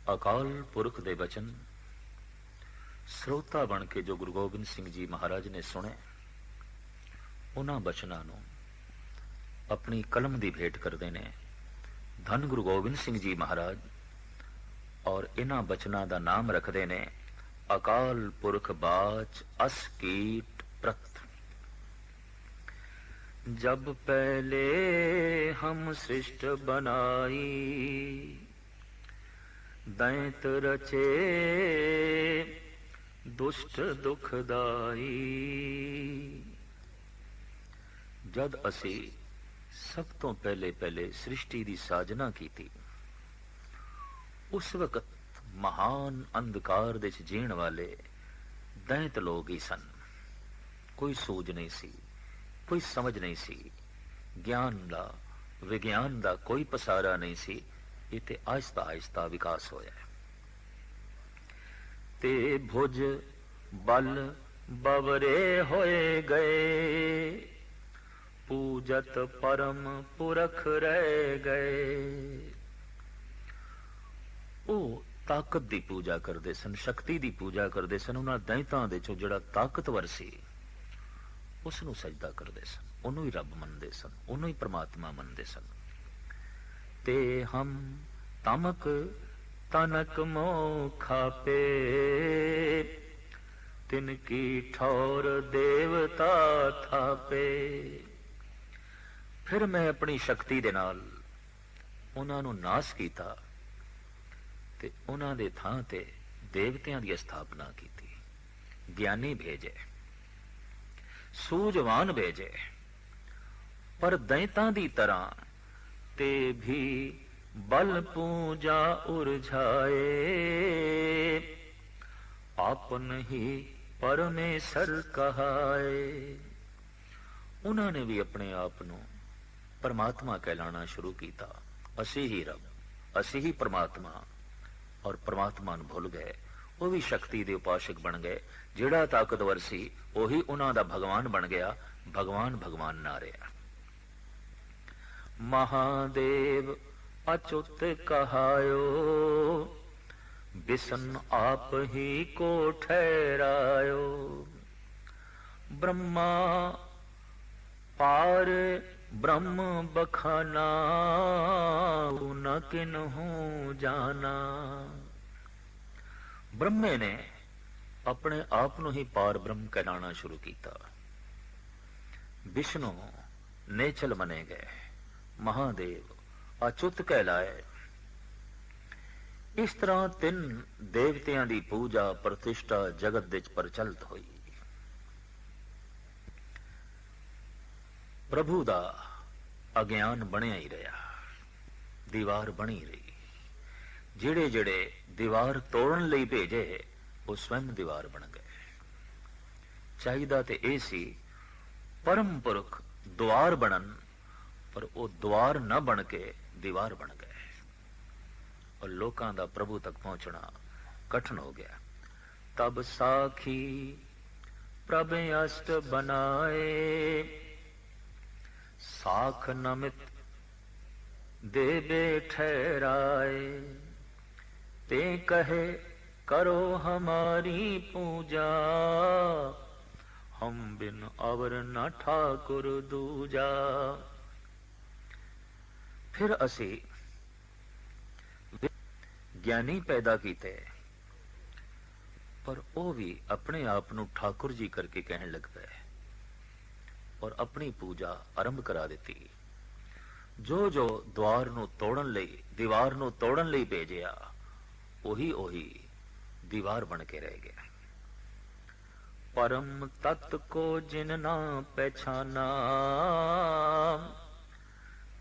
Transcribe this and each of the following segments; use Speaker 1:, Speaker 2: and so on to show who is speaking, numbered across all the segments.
Speaker 1: अकाल पुरख दे वचन ਸਰੋਤਾ बन के जो गुरु गोबिंद सिंह जी महाराज ने सुने, उन्हां बचनां नूं अपनी कलम दी भेंट करते ने धन गुरु गोबिंद सिंह जी महाराज, और इन्हां बचनां दा नाम रखते ने अकाल पुरख बाच अस कीट प्रत। जब पहले हम सृष्ट बनाई, दैत रचे दुष्ट दुखदाई। जद असी सब तो पहले पहले सृष्टि की साजना की थी, उस वक्त महान अंधकार दे जीण वाले दैत लोग ही सन। कोई सूझ नहीं सी, कोई समझ नहीं सी, ज्ञान दा विज्ञान दा कोई पसारा नहीं सी। इते आहिस्ता आहिस्ता विकास होया है। ते भुज बल बवरे होए गए, पूजत परम पुरख रह गए। ओ ताकत दी पूजा करते सन, शक्ति दी पूजा करते सन। उन्हां दैतां दे चों जिहड़ा ताकतवर सी उसनूं सजदा करते सन, उन्हों ही रब मनते सन, उन्हों ही परमात्मा मनते सन। ते हम तमक तनक मोह खापे, तिनकी ठौर देवता थापे। फिर मैं अपनी शक्ति दे नाल उन्हां नूं नाश कीता ते उन्हां दे थां ते देवतियां दी स्थापना कीती। ज्ञानी भेजे, सूझवान भेजे, पर दैतां दी तरह ते भी बल पूजा उरझाए। आपन ही परमेश्वर कहाए। उन्होंने भी अपने आप नूं परमात्मा कहलाना शुरू किया। असी ही रब, असी ही परमात्मा, और परमात्मा नूं भुल गए। वो भी शक्ति दे उपासक बन गए। जिहड़ा ताकतवर सी उही उन्हां दा भगवान बन गया। भगवान भगवान ना रहा। महादेव अच्युत कहायो, बिसन आप ही को ठहरायो। ब्रह्मा पार ब्रह्म बखाना, न किन्हूं जाना। ब्रह्मे ने अपने आप नूं ही पार ब्रह्म कहलाना शुरू किया। विष्णु नेचल मने गए, महादेव अच्युत कहलाए। इस तरह तीन देवतियां दी पूजा प्रतिष्ठा जगत विच प्रचलित हुई। प्रभु दा अज्ञान बनिया ही रहा, दीवार बनी रही। जिहड़े जिहड़े दीवार तोड़न लई भेजे वो स्वयं दीवार बन गए। चाहिदा ते यह सी परम पुरख द्वार बनन, पर वो द्वार न बन के दीवार बन गए और लोकां दा प्रभु तक पहुंचना कठिन हो गया। तब साखी प्रभ अष्ट बनाए, साख नमित देवे ठहराए। ते कहे करो हमारी पूजा, हम बिन अवर न ठाकुर दूजा। फिर असी ज्ञानी पैदा किते, पर वो भी अपने आप नूं ठाकुर जी करके कहने लग पे और अपनी पूजा आरंभ करा दी। जो जो द्वार नूं तोड़न लई, दीवार नूं तोड़न लई भेजिया, ओही ओही दीवार बन के रह गया। परम तत्व को जिन ना पहचाना,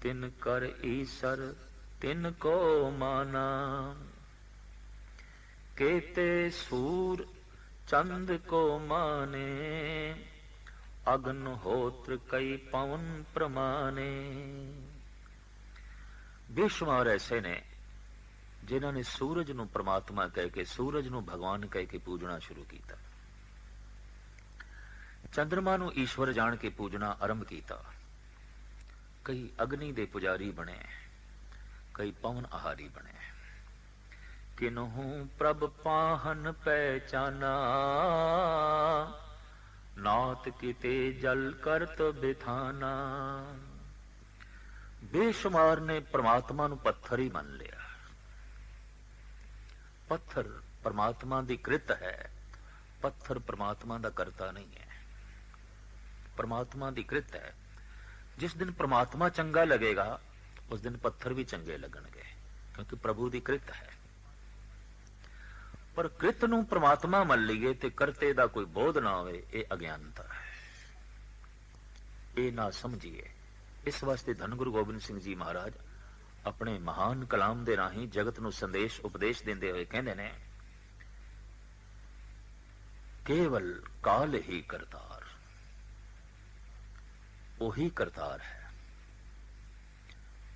Speaker 1: तिन कर ईसर तिन को माना। केते सूर चंद को माने, अग्निहोत्र कई पवन प्रमाने। बेशुमार ऐसे ने जिन्हों ने सूरज नूं परमात्मा कह के, सूरज नूं भगवान कह के पूजना शुरू किया। चंद्रमा नूं ईश्वर जान के पूजना आरंभ किया। कई अग्नि दे पुजारी बने, कई पवन आहारी बने। किन्हू प्रभ पाहन पहचाना, नात किते जल करत बिथाना। बेशुमार ने परमात्मा ਨੂੰ पत्थर ही ਮੰਨ लिया। पत्थर परमात्मा ਦੀ कृत है, पत्थर परमात्मा ਦਾ करता नहीं है। परमात्मा ਦੀ कृत है। जिस दिन परमात्मा चंगा लगेगा उस दिन पत्थर भी चंगे लगणगे, क्योंकि प्रभु ਦੀ कृत है। पर कृत ਨੂੰ परमात्मा ਮੰਨ ਲਈਏ ਤੇ ਕਰਤੇ ਦਾ ਕੋਈ ਬੋਧ ਨਾ ਹੋਵੇ, ਇਹ ਅਗਿਆਨਤਾ ਹੈ, ਇਹ ਨਾ ਸਮਝੀਏ। ਇਸ ਵਾਸਤੇ ਧੰਨ ਗੁਰੂ ਗੋਬਿੰਦ ਸਿੰਘ ਜੀ ਮਹਾਰਾਜ ਆਪਣੇ ਮਹਾਨ ਕਲਾਮ ਦੇ ਰਾਹੀਂ ਜਗਤ ਨੂੰ ਸੰਦੇਸ਼ ਉਪਦੇਸ਼ ਦਿੰਦੇ ਹੋਏ ਕਹਿੰਦੇ ਨੇ, ਕੇਵਲ ਕਾਲ ਹੀ ਕਰਤਾਰ, ਉਹੀ ਕਰਤਾਰ ਹੈ।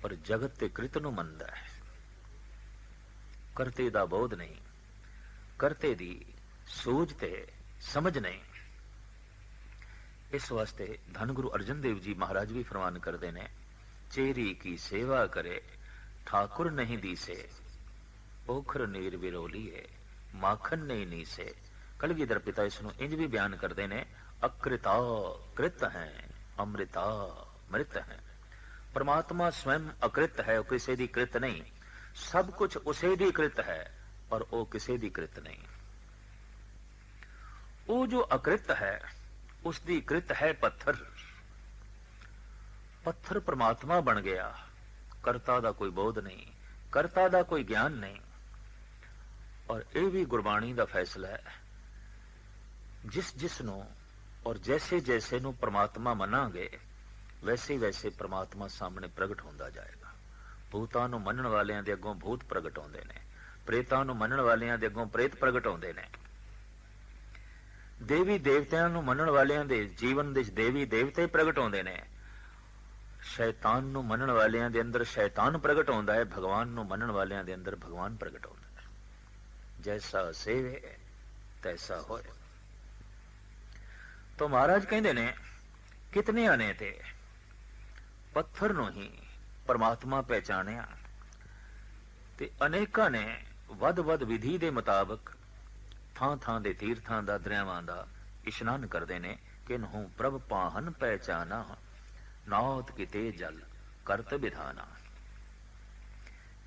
Speaker 1: ਪਰ ਜਗਤ ਤੇ ਕ੍ਰਿਤ ਨੂੰ ਮੰਨਦਾ ਹੈ, ਕਰਤੇ ਦਾ ਬੋਧ ਨਹੀਂ, ਕਰਤੇ ਦੀ ਸੂਝ ਤੇ ਸਮਝ ਨਹੀਂ। ਇਸ ਵਾਸਤੇ ਧੰਨ ਗੁਰੂ ਅਰਜਨ ਦੇਵ ਜੀ ਮਹਾਰਾਜ ਵੀ ਫਰਮਾਨ ਕਰਦੇ ਨੇ, ਚੇਰੀ ਕੀ ਸੇਵਾ ਕਰੇ ਠਾਕੁਰ ਨਹੀਂ ਦੀਸੇ, ਪੋਖਰ ਨੀਰ ਵਿਰੋਲੀਏ ਮਾਖਨ ਨਹੀਂ ਨੀਸੇ। ਕਲਗੀਧਰ ਪਿਤਾ ਇਸ ਨੂੰ ਇੰਜ ਵੀ ਬਿਆਨ ਕਰਦੇ ਨੇ, ਅਕ੍ਰਿਤਾ ਕ੍ਰਿਤ ਹੈ, ਅੰਮ੍ਰਿਤਾ ਮ੍ਰਿਤ ਹੈ। परमात्मा स्वयं अकृत है, वो किसी दी कृत नहीं। सब कुछ उसे दी कृत है पर वो किसी दी कृत नहीं। वो जो अकृत है उसकी कृत है पत्थर। पत्थर परमात्मा बन गया, करता दा कोई बोध नहीं, करता दा कोई ज्ञान नहीं। और यह भी गुरबाणी दा फैसला है, जिस जिस नूं और जैसे जैसे नूं परमात्मा मनांगे वैसे वैसे परमात्मा सामने प्रगट होंदा जाएगा। भूतां नूं मनण वालियां दे अगों भूत प्रगट होंदे ने, प्रेतां नूं मनण वालियां दे अगों प्रेत प्रगट होंदे ने, देवी देवतियां नूं मनण वालियां दे जीवन दे देवी देवते प्रगट होंदे ने, शैतान नूं मनण वालियां दे अंदर शैतान प्रगट होंदा है, भगवान नूं मनण वालियां दे अंदर भगवान प्रगट होंदा है। जैसा सेवे तैसा होए। तो महाराज कहंदे ने, कितनियां ने ते पत्थर नूं ही परमात्मा पहचानिया ते अनेकां ने वध वध विधि दे मुताबक थां थां दे तीर्थां दा दरियावां दा इशनान करदे ने। किन्हू प्रभ पाहन पहचाना, नात किते जल करत विधाना।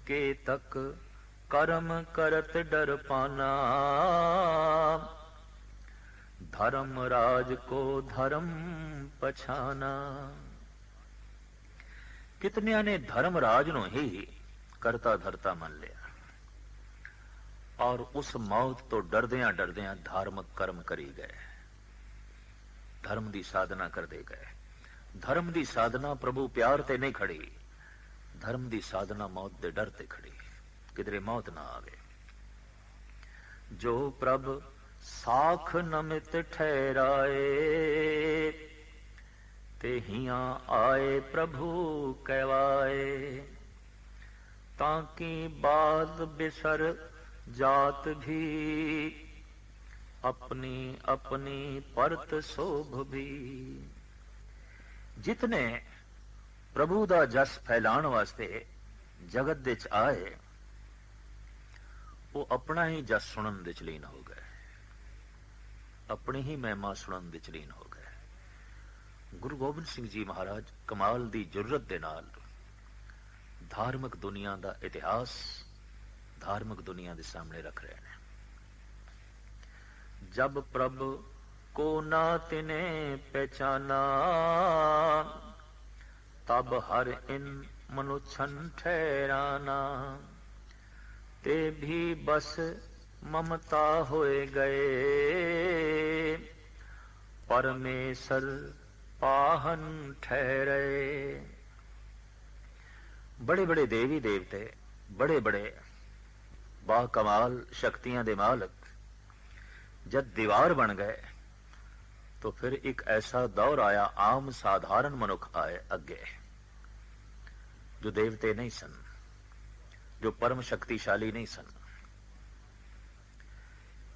Speaker 1: के तक कर्म करत डर पाना, धर्म राज को धर्म पछाना। कितनिया ने धर्म राज नो ही करता धरता मान लिया और उस मौत तो डरदियां डरदियां धार्मिक कर्म करी गए, धर्म की साधना करते गए। धर्म की साधना प्रभु प्यार ते नहीं खड़ी, धर्म की साधना मौत के डर ते खड़ी, किधरे मौत ना आवे। जो प्रभ साख नमित ठहराए, ते हिया आए प्रभु कहवाए। ताकि बात बिसर जात भी, अपनी अपनी परत शोभ भी। जितने प्रभु दा जस फैलाण वास्ते जगत दे च आए, वो अपना ही जस सुनन दे च लीन हो गए, अपनी ही महिमा सुनन दे च लीन हो गए। गुरु गोबिंद सिंह जी महाराज कमाल दी जुर्रत दे नाल धार्मिक दुनिया दा इतिहास धार्मिक दुनिया दे सामने रख रहे हैं। जब प्रभ को ना तिने पहचाना, तब हर इन मनुष्यन ठहराना। ते भी बस ममता होए गए, परमेश्वर पाहन ठहरे। बड़े बड़े देवी देवते, बड़े बड़े बाकमाल शक्तियां दे मालक जब दीवार बन गए तो फिर एक ऐसा दौर आया, आम साधारण मनुख आए अगे, जो देवते नहीं सन, जो परम शक्तिशाली नहीं सन।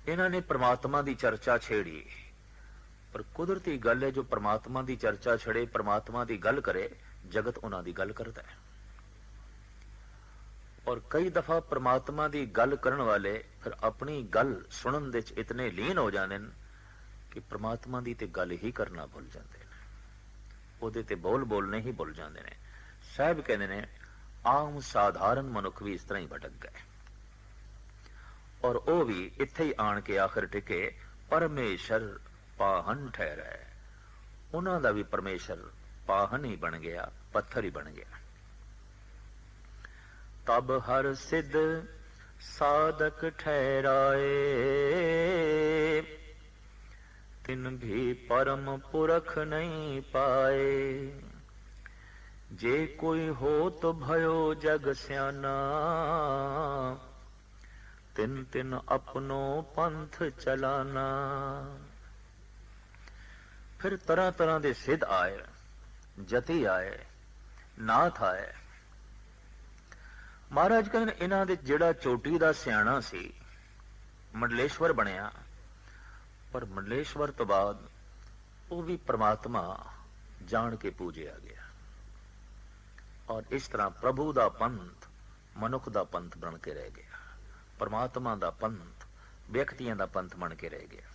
Speaker 1: इन्होंने परमात्मा की चर्चा छेड़ी, पर कुदरती गल है, जो परमात्मा की चर्चा छड़े, परमात्मा की गल करे, जगत उन्हां दी गल करता है। और कई दफा परमात्मा की गल करन वाले फिर अपनी गल सुनन दे इतने लीन हो जाते हैं कि परमात्मा की तो गल ही करना भुल जाते हैं, ਉਹਦੇ ਤੇ बोलने ही भुल जाते हैं। साहब कहते हैं आम साधारण मनुख भी इस तरह ही भटक गए और वह भी इत्थे ही आन के आखिर टिके परमेश्वर पाहन ठहरा। उन्हों का भी परमेश्वर पाहन ही बन गया, पत्थर ही बन गया। तब हर सिद्ध साधक ठहराए, तिन भी परम पुरख नहीं पाए। जे कोई हो तो भयो जग स्याना, तिन तिन अपनो पंथ चलाना। फिर तरह तरह के सिद्ध आए, जति आए, नाथ आए। महाराज कहते इन्हां दे जिहड़ा चोटी दा सियाणा सी मंडलेश्वर बनिया, पर मंडलेश्वर तो बाद वो भी परमात्मा जान के पूजिया गया और इस तरह प्रभु दा पंथ मनुख दा पंथ बन के रह गया, परमात्मा दा पंथ व्यक्तियों दा पंथ बन के रह गया।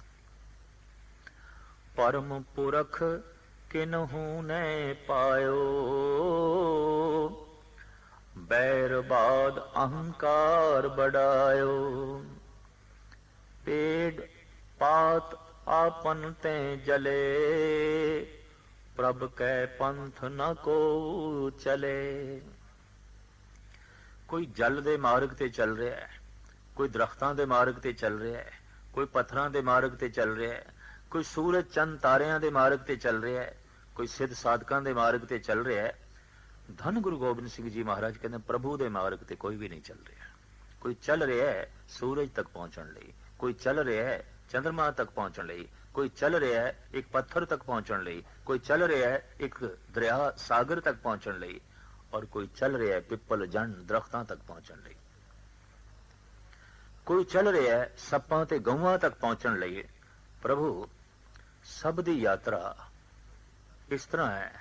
Speaker 1: परम पुरख किन्हू ने पायो, बैरबाद अहंकार बढ़ायो। पेड़ पात आपन ते जले, प्रभ कै पंथ न को चले। कोई जल दे मार्ग ते चल रहा है, कोई दरख्तां दे मार्ग ते चल रहा है, कोई पत्थरां दे मार्ग ते चल रहा है, कोई सूरज चंद तारियां दे मार्ग ते चल रहा है, कोई सिद्ध साधकां दे मार्ग ते चल रहा है। धन गुरु गोबिंद सिंह जी महाराज कहते प्रभु दे मार्ग ते कोई भी नहीं चल रहा। कोई चल रहा है सूरज तक पहुंचने लई, कोई चल रहा है चंद्रमा तक पहुंचने लई, कोई चल रहा है एक पत्थर तक पहुंचने लई, कोई चल रहा है एक दरिया सागर तक पहुंचने लई, और कोई चल रहा है पिपल जन दरख्तां तक पहुंचने लई, कोई चल रहा है सप्पां ते गऊआं तक पहुंचने लई। प्रभु सब दी यात्रा इस तरह है,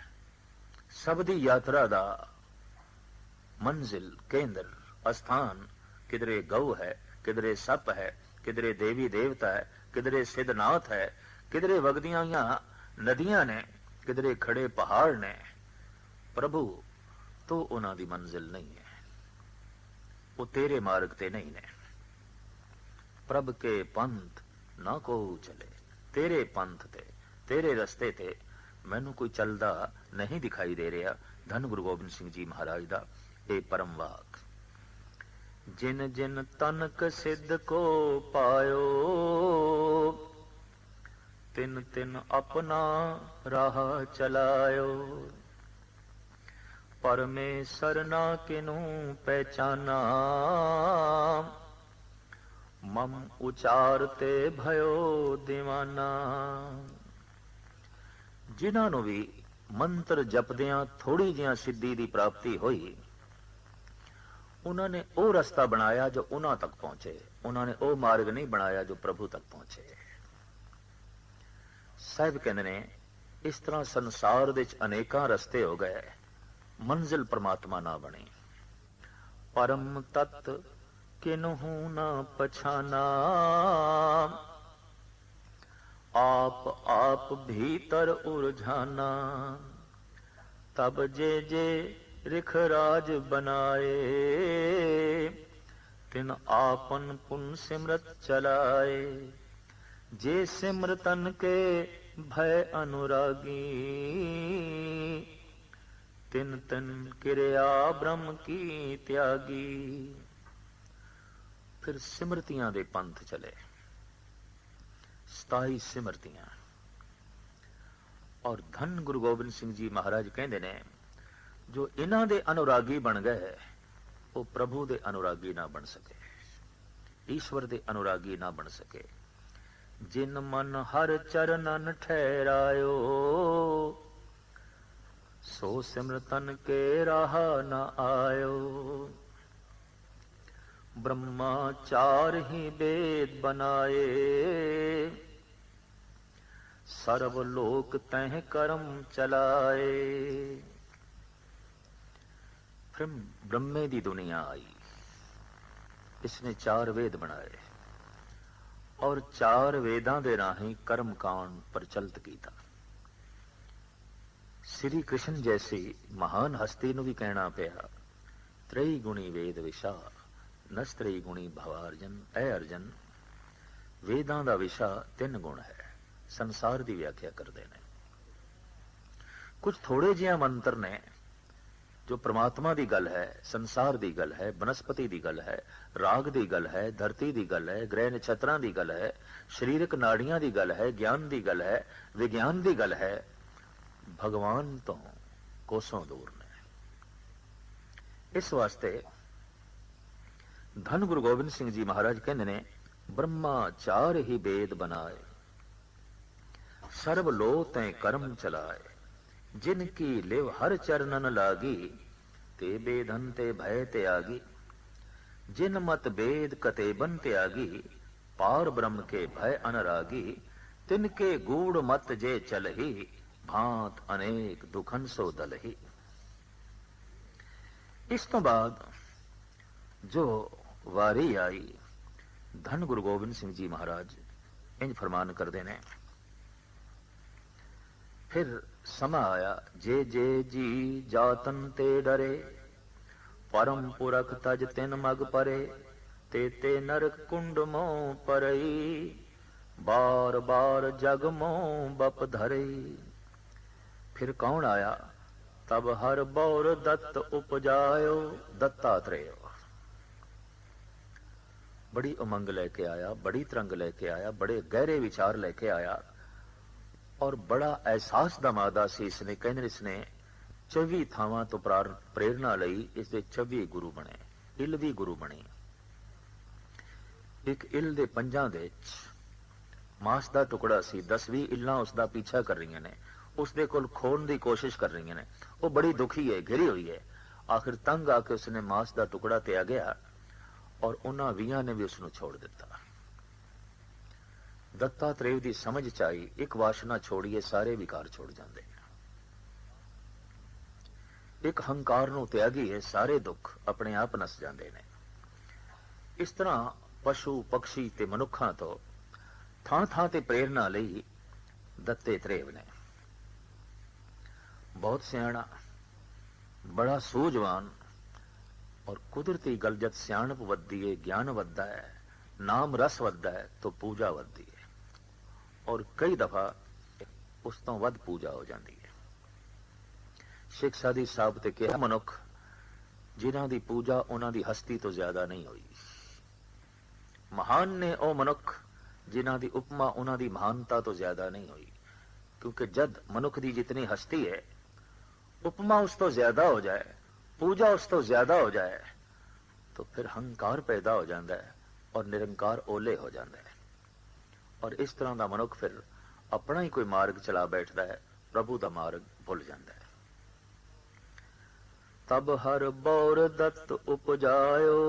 Speaker 1: सब दी यात्रा दा मंजिल केंद्र स्थान किधरे गऊ है, किधरे सप है, किधरे देवी देवता है, किधरे सिद्धनाथ है, किधरे वगदियां नदियां ने, किधरे खड़े पहाड़ ने। प्रभु तो उन्हां दी मंजिल नहीं है, वो तेरे मार्ग ते नहीं ने। प्रभ के पंथ ना को चले, तेरे पंथ ते तेरे रस्ते ते मैनू कोई चलदा नहीं दिखाई दे रहा। धन गुरु गोबिंद सिंह जी महाराज दा ये परम वाक। जिन जिन तनक सिद्ध को पायो, तिन तिन अपना राह चलायो। परमेश्वर ना किनू पहचाना, मम उचारते भयो दीवाना। जिन्हां नूं भी मंत्र जपदियां थोड़ी जिहां सिद्धि की प्राप्ति हुई, उन्होंने वो रास्ता बनाया जो उन्हां तक पहुंचे, उन्होंने वो मार्ग नहीं बनाया जो प्रभु तक पहुंचे। साहिब कहते ने इस तरह संसार दे अनेकां रस्ते हो गए, मंजिल परमात्मा ना बनी। परम तत्त किन्हू ना पछाना, आप आप भीतर उलझाना। तब जे जे रिखराज बनाए, तिन आपन पुन सिमरत चलाए। जे सिमरतन के भय अनुरागी, तिन तिन किरिया ब्रह्म की त्यागी। फिर सिमरतियां दे पंथ चले, सताई सिमरतियां। और धन गुरु गोबिंद सिंह जी महाराज कहते ने जो इन्हां दे अनुरागी बन गए, वो प्रभु दे अनुरागी ना बन सके, ईश्वर दे अनुरागी ना बन सके। जिन मन हर चरणन ठहरायो, सो सिमरतन के राह न आयो। ब्रह्माचार ही वेद बनाए, सर्वलोक तह कर्म चलाए। फिर ब्रह्मे दी दुनिया आई, इसने 4 वेद बनाए और 4 वेदां दे राही कर्म कांड प्रचलित कीता। श्री कृष्ण जैसी महान हस्ती नूं भी कहना पिया त्रई गुणी वेद विशा नस्त्री गुणी भवार्जन। ऐ अर्जन, वेदां दा विशा 3 गुण है। संसार दी व्याख्या करते ने। कुछ थोड़े जिहा मंत्र ने जो परमात्मा दी गल है, संसार दी गल है, बनस्पति दी गल है, राग दी गल है, धरती दी गल है, ग्रह नक्षत्रां दी गल है, शरीरक नाड़ियां दी गल है, ज्ञान दी गल है, विज्ञान दी गल है, भगवान तो कोसों दूर ने। इस वास्ते धन गुरु गोबिंद सिंह जी महाराज कहते ने ब्रह्मा 4 ही वेद बनाए, सर्व लो तैं कर्म चलाए, जिनकी लिव हर चरणन लागी, ते बेधन ते भय त्यागी, जिन मत वेद कतेबन त्यागी, पार ब्रह्म के भय अनरागी, तिनके गूढ़ मत जे चलही, भांत अनेक दुखन सो दलही। इस तो बाद जो वारी आई, धन गुरु गोबिंद सिंह जी महाराज इंज फरमान करते ने। फिर समा आया जे जे जी जातन ते डरे, परम पुरख तज तिन मग परे, ते ते नरक कुंड मों परई, बार बार जग मों बप धरई। फिर कौन आया? तब हर बौर दत्त उपजायो, दत्तात्रेय। बड़ी उमंग लेके आया, बड़ी तरंग लेके आया, बड़े गहरे विचार लेके आया और बड़ा एहसास दा मादा सी। इसने कहने इसने 24 थावां तो प्रेरणा लई, इसके 24 गुरु बने, इल भी गुरु बनी। एक इल दे पंजां दे मांस दा टुकड़ा सी, 10-20 इल्लां उसदा पीछा कर रही ने, उसदे कोल खोण दी कोशिश कर रही ने। वो बड़ी दुखी है, घिरी हुई है। आखिर तंग आके उसने मांस दा टुकड़ा त्यागया गया और उन्हां 20 ने भी उसनूं छोड़ दिता। दत्तात्रेय दी समझ च आई, एक वासना छोड़िए सारे विकार छोड़ जाते हैं। एक हंकार नूं त्यागी है, सारे दुख अपने आप नस जाते हैं। इस तरह पशु पक्षी ते मनुखा तो थां थां ते प्रेरणा लई दत्तात्रेय ने। बहुत सियाणा, बड़ा सूझवान और कुदरती गल जद सियाणप वधदी है, ज्ञान वधदा है, नाम रस वधदा है तो पूजा वधदी है और कई दफा उस तो वध पूजा हो जाती है। शेख सादी साहब ते कहा मनुख जिन्हां दी पूजा उन्हां दी हस्ती तो ज्यादा नहीं हुई। महान ने ओ मनुख जिन्हां दी उपमा उन्हां दी महानता तो ज्यादा नहीं हुई। क्योंकि जद मनुख दी जितनी हस्ती है, उपमा उस तो ज्यादा हो जाए, पूजा उस तो ज्यादा हो जाए तो फिर हंकार पैदा हो जाता है और निरंकार ओले हो जाता है। और इस तरह का मनुख फिर अपना ही कोई मार्ग चला बैठता है, प्रभु का मार्ग भुल जाता है। तब हर बौर दत्त उपजायो,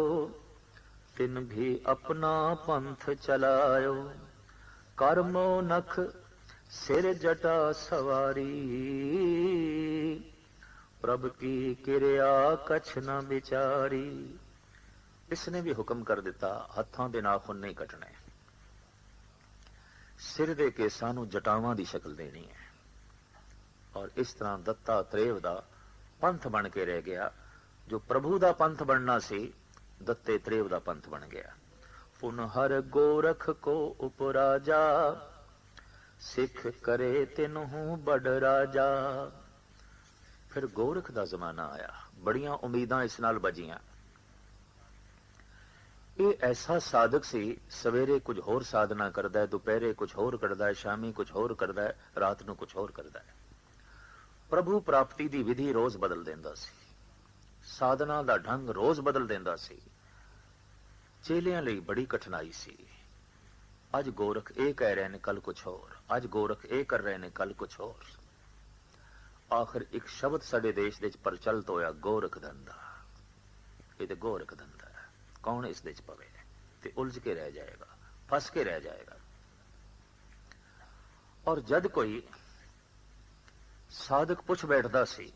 Speaker 1: तिन भी अपना पंथ चलायो, कर्मो नख सिर जटा सवारी, प्रभ की किरिया कछ न विचारी। इसने भी हुक्म कर दिता हत्थां दे नाखून नहीं कटने, सिर दे केसां नूं जटावां दी शक्ल देनी है। और इस तरह दत्तात्रेय दा पंथ बन के रह गया। जो प्रभु दा पंथ बनना सी, दत्तात्रेय दा पंथ बन गया। पुन हर गोरख को उपराजा, सिख करे तिन्हू बड़ राजा। फिर गोरख दा जमाना आया, बड़ियां उम्मीदां इस नाल बजियां। ये ऐसा साधक सी, सवेरे कुछ होर साधना करता है, दोपहरे कुछ होर करता है, शामी कुछ होर करता है, रात नूं कुछ होर करता है। प्रभु प्राप्ति दी विधि रोज बदल देंदा सी, साधना दा ढंग रोज बदल देंदा सी। चेलियां लई बड़ी कठिनाई सी। अज गोरख ये कह रहे ने, कल कुछ होर, अज गोरख ये कर रहे ने, कल कुछ होर। आखिर एक शब्द साडे देश दे प्रचलित होया, गोरख धंधा। ये तो गोरख धंधा है, कौन इस दे पवे ते उलझ के रह जाएगा, फंस के रह जाएगा। और जद कोई साधक पुछ बैठदा सी,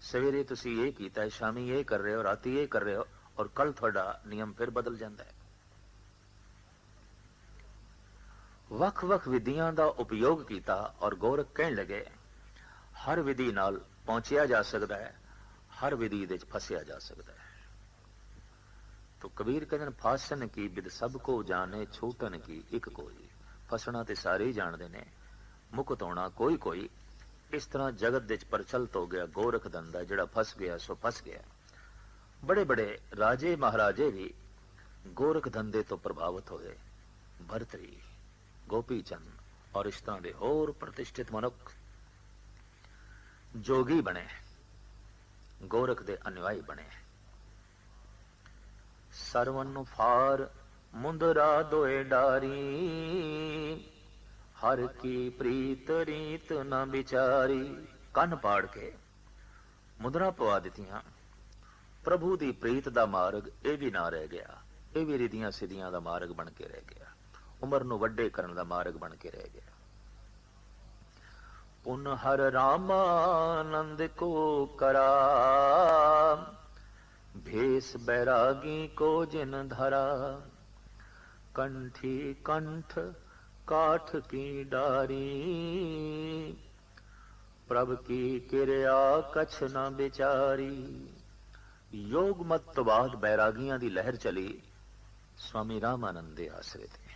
Speaker 1: सवेरे तुसी ये कीता है, शामी ये कर रहे हो, राती ये कर रहे हो, और कल थोड़ा नियम फिर बदल जाता है। ਵੱਖ-ਵੱਖ ਵਿਧੀਆਂ ਦਾ ਉਪਯੋਗ ਕੀਤਾ ਔਰ ਗੋਰਖ ਕਹਿਣ ਲੱਗੇ ਹਰ ਵਿਧੀ ਨਾਲ ਪਹੁੰਚਿਆ ਜਾ ਸਕਦਾ ਹੈ, ਹਰ ਵਿਧੀ ਦੇ ਵਿੱਚ ਫਸਿਆ ਜਾ ਸਕਦਾ ਹੈ। तो कबीर कहते फासन की बिद सब को जाने छूटन की एक कोई। फसना ते सारे ही जानते ने, मुक्त होना कोई कोई। इस तरह जगत दे प्रचलित हो गया गोरख धंधा, जिहड़ा फस गया सो फस गया। बड़े बड़े राजे महाराजे भी गोरख धंधे तो प्रभावित होए। भरतरी, गोपी चंद और इस तरह के होर प्रतिष्ठित मनुख जोगी बने, गोरख दे अनुयायी बने। सरवन फार मुंदरा दोए डारी, हर की प्रीत रीत न बिचारी। कन पाड़ के मुद्रा पवा दित्तियां, प्रभु दी प्रीत दा मार्ग ये भी ना रह गया, ये भी रिधियां सिधियां दा मार्ग बन के रह गया, उमर नूं वड्डे करन दा मार्ग बन के रह गया। पुन हर रामानंद को करा, भेष बैरागी को जिन धरा। कंठी कंठ काठ की डारी, प्रभ की किरया कछ न बिचारी। योग मत तो बाद बैरागियां दी लहर चली, स्वामी रामानंद दे आसरे थे।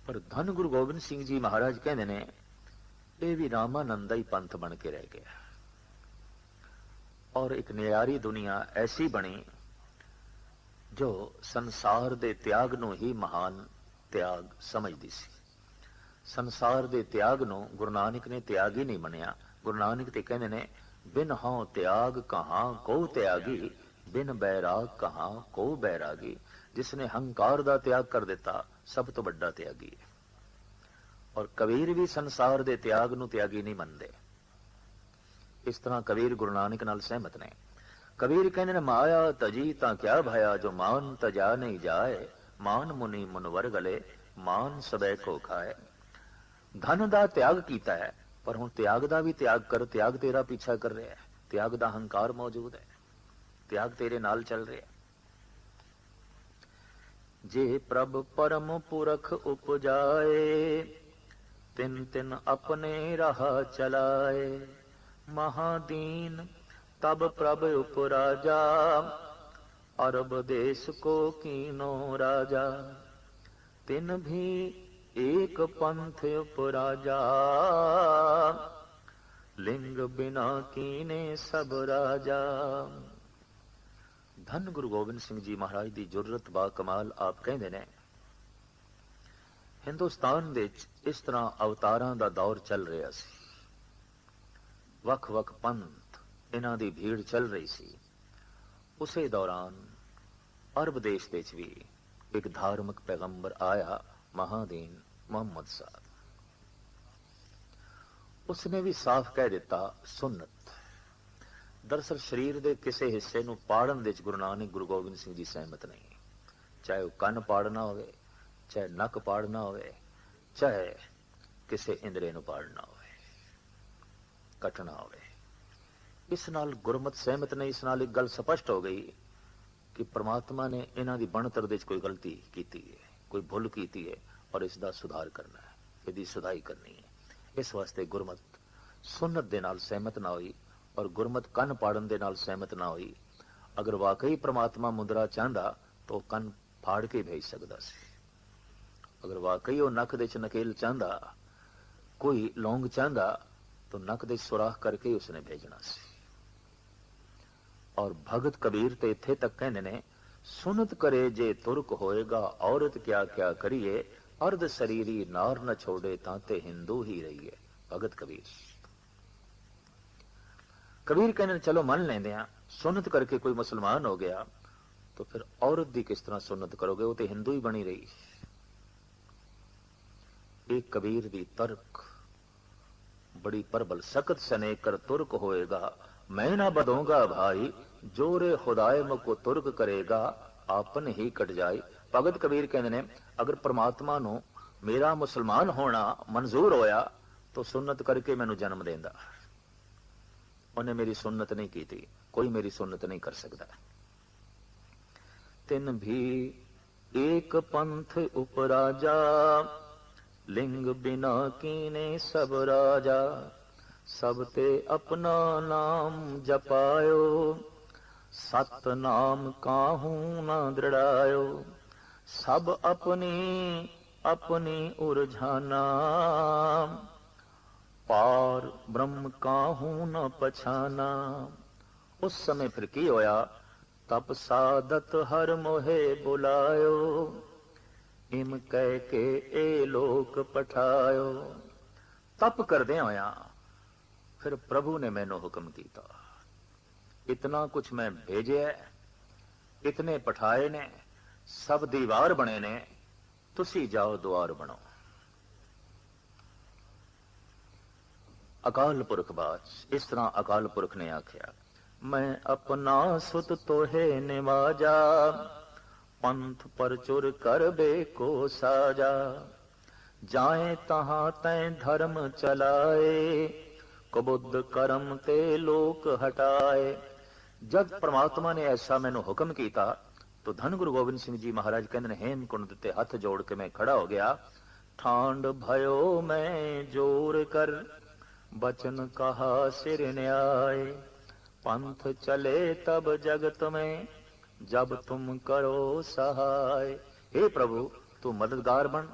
Speaker 1: पर धन गुरु गोबिंद सिंह जी महाराज कहते ने ये भी रामानंद ही पंथ बन के रह गया। और एक नियारी दुनिया ऐसी बनी जो संसार दे त्याग नूं ही महान त्याग समझदी सी। संसार दे त्याग नूं गुरु नानक ने त्याग ही नहीं मनिया। गुरु नानक ते कहंदे ने बिन हां त्याग कहां को त्यागी, बिन बैराग कहां को बैरागी। जिसने हंकार दा त्याग कर दिता सब तो बड़ा त्यागी है। और कबीर भी संसार दे त्याग नूं त्यागी नहीं मनदे। इस तरह कबीर गुरु नानक नाल सहमत ने। कबीर कहने ने माया तजी ता क्या भया, जो मान तजा नहीं जाए। मान मुनि मुनवर गले, मान सबे को खाए। धन दा त्याग कीता है, पर हुण त्याग दा भी त्याग कर। त्याग तेरा पीछा कर रहा है, त्याग दा हंकार मौजूद है, त्याग तेरे नाल चल रहा है। जे प्रभ परम पुरख उपजाए, तिन तिन अपने राह चलाए। महादीन तब प्रभ उपराजा, अरब देश को कीनो राजा। तिन भी एक पंथ उपराजा, लिंग बिना कीने सब राजा। धन गुरु गोबिंद सिंह जी महाराज की जुर्रत बा कमाल। आप कहते ने हिंदुस्तान दे इस तरह अवतारां दा दौर चल रहा सी। वख वख पंथ इन्हां दी भीड़ चल रही सी। उसे दौरान अरब देश विच भी एक धार्मिक पैगंबर आया, महादीन मोहम्मद साहब। उसने भी साफ कह दिता सुन्नत। दरअसल शरीर के किसी हिस्से नूं पाड़न दे गुरु नानक गुरु गोबिंद सिंह जी सहमत नहीं। चाहे वह कन पाड़ना होवे, चाहे नक पाड़ना होवे, चाहे किसी इंद्रे नूं पाड़ना होवे, कटना होवे। इस नाल गुरमत सहमत नहीं। इस नाल एक गल स्पष्ट हो गई कि परमात्मा ने इन्हां दी बनतर दे कोई गलती की है, कोई भुल की है और इसका सुधार करना है, इसकी सुधाई करनी है। इस वास्ते गुरमत सुन्नत दे नाल सहमत ना हुई और गुरमत कन पाड़न दे नाल सहमत ना हुई। अगर वाकई परमात्मा मुद्रा चाहता तो कन फाड़ के भेज सकता सी। अगर वाकई वो नक दे नकेल चाहता, कोई लौंग चाहता तो नक दे सुराख करके ही उसने भेजना सी। और भगत कबीर ते इत्थे तक कहने ने सुनत करे जे तुर्क होएगा, औरत क्या क्या करिए। अर्ध शरीरी नार न छोड़े ताते हिंदू ही रहिए। भगत कबीर। कबीर कहने चलो मन लेंदे आ, सुन्नत करके कोई मुसलमान हो गया तो फिर औरत दी किस तरह सुन्नत करोगे, वो तो हिंदू ही बनी रही। एक कबीर दी तर्क बड़ी प्रबल। सकत सने कर तुर्क होएगा, मैं ना बदूंगा भाई। जोरे खुदाए को तुर्क करेगा, आपन ही कट जाए। भगत कबीर कहते ने अगर परमात्मा नूं मेरा मुसलमान होना मंजूर होया तो सुन्नत करके मैनू जन्म देंदा। उन्हें मेरी सुन्नत नहीं की थी, कोई मेरी सुन्नत नहीं कर सकता। तिन भी एक पंथ उपराजा, लिंग बिना कीने सब राजा। सब ते अपना नाम जपायो, सत नाम काहू न दृढ़ायो। सब अपनी अपनी उरझाना, पार ब्रह्म काहू न पछाना। उस समय फिर की होया, तप साधत हर मोहे बुलायो। इम कह के ए लोक पठायो। तप करदे होया फिर प्रभु ने मैनू हुक्म कीता, इतना कुछ मैं भेजे, इतने पठाए ने, सब दीवार बने ने, तुसी जाओ द्वार बनो। अकाल पुरख बाच, इस तरह अकाल पुरख ने आख्या, मैं अपना सुत तोहे निवाजा। पंथ परचुर कर बेको साजा। जाए तहां तैं धर्म चलाए, कुबुद्ध कर्म ते लोक हटाए। जब परमात्मा ने ऐसा मैनू हुक्म किया तो धन गुरु गोबिंद सिंह जी महाराज कहते ने, हेमकुंड ते हथ जोड़ के मैं खड़ा हो गया। ठांड भयो मैं जोर कर, बचन कहा सिर न्याय। पंथ चले तब जगत में, जब तुम करो सहाय। हे प्रभु, तू मददगार बन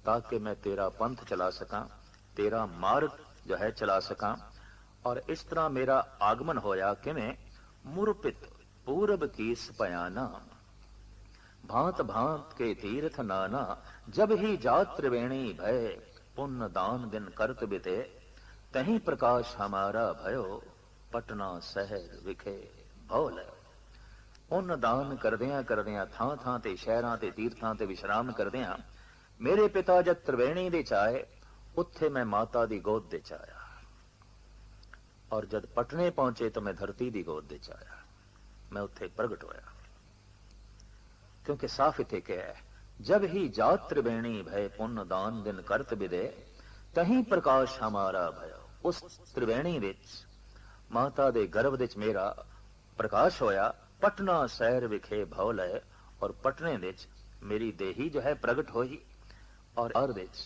Speaker 1: ताकि मैं तेरा पंथ चला सका, तेरा मार्ग जो है चला सका। और इस तरह मेरा आगमन होया कि मैं मुरपित पूरब की सपयाना। भांत भांत के तीर्थ नाना, जब ही जात त्रिवेणी भय। पुण्य दान दिन करत बिते, तहीं प्रकाश हमारा भयो। पटना शहर विखे भौल। पुण्य दान करदियां करदियां थां थां ते शहरां ते तीर्थां ते विश्राम करदियां मेरे पिता जद त्रिवेणी दे चाए, उत्थे मैं माता दी गोद दे चाया। और जद पटने पहुंचे तो मैं धरती दी गोद दे चाया। मैं उत्थे प्रगट होया, क्योंकि साफ इथे क्या है, जब ही जात त्रिवेणी भय। पुण्य दान दिन करत बिदे, तहीं प्रकाश हमारा भयो। उस त्रिवेणी विच, माता दे गर्भ विच मेरा प्रकाश होया। पटना शहर विखे भौल है, और पटने विच मेरी देही जो है प्रगट होई। और हर विच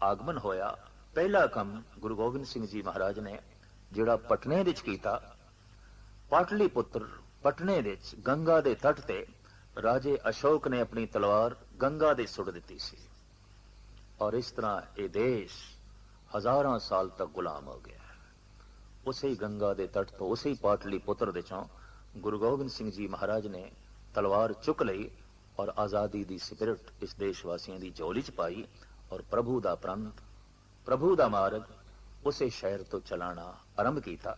Speaker 1: आगमन होया। पहला काम गुरु गोबिंद सिंह जी महाराज ने जिहड़ा पटने विच कीता, पाटली पुत्र पटने विच गंगा दे तट ते राजे अशोक ने अपनी तलवार गंगा दे सुट दिती सी। और इस तरह ये देश हजारां साल तक गुलाम हो गया। उसे ही गंगा दे तट तो, उसे ही पाटली पुत्र दे चों गुरु गोबिंद सिंह जी महाराज ने तलवार चुक लई और आजादी दी स्पिरिट इस देशवासियों की झोली च पाई। और प्रभु दा पंथ, प्रभु दा मार्ग उसे शहर तो चलाना आरंभ किया।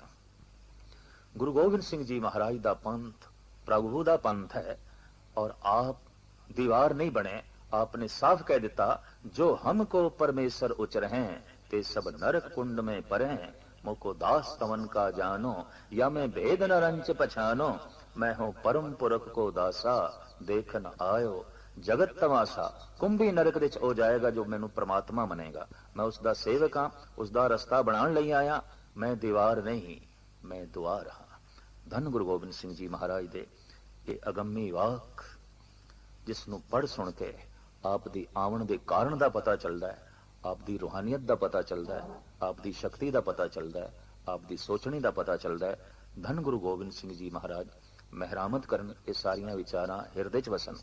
Speaker 1: गुरु गोबिंद सिंह जी महाराज दा पंथ प्रभु दा पंथ है। और आप दीवार नहीं बने, आपने साफ कह दिता, जो हमको परमेश्वर उचर हैं, ते सब नरक कुंड में परे। मुको दास तवन का जानो, या मैं भेद न रंच पछानो। मैं हूं परम पुरख को दासा, देखन आयो जगत तमाशा। कुंभी नरक विच हो जाएगा जो मैनू परमात्मा मनेगा। मैं उसका सेवक हाँ, उसका रस्ता बनाने लई आया। मैं दीवार नहीं, मैं दुआर हाँ। धन गुरु गोबिंद सिंह जी महाराज दे ये अगम्मी वाक, जिसनू पढ़ सुन के आप दी आवन दे कारण दा पता चलता है, आप दी रूहानियत दा पता चलता है, आप दी शक्ति दा पता चलता है, आप दी सोचनी दा पता चलता है। धन गुरु गोबिंद सिंह जी महाराज मेहरामत करन, ये सारियां विचारां हिरदे च वसन।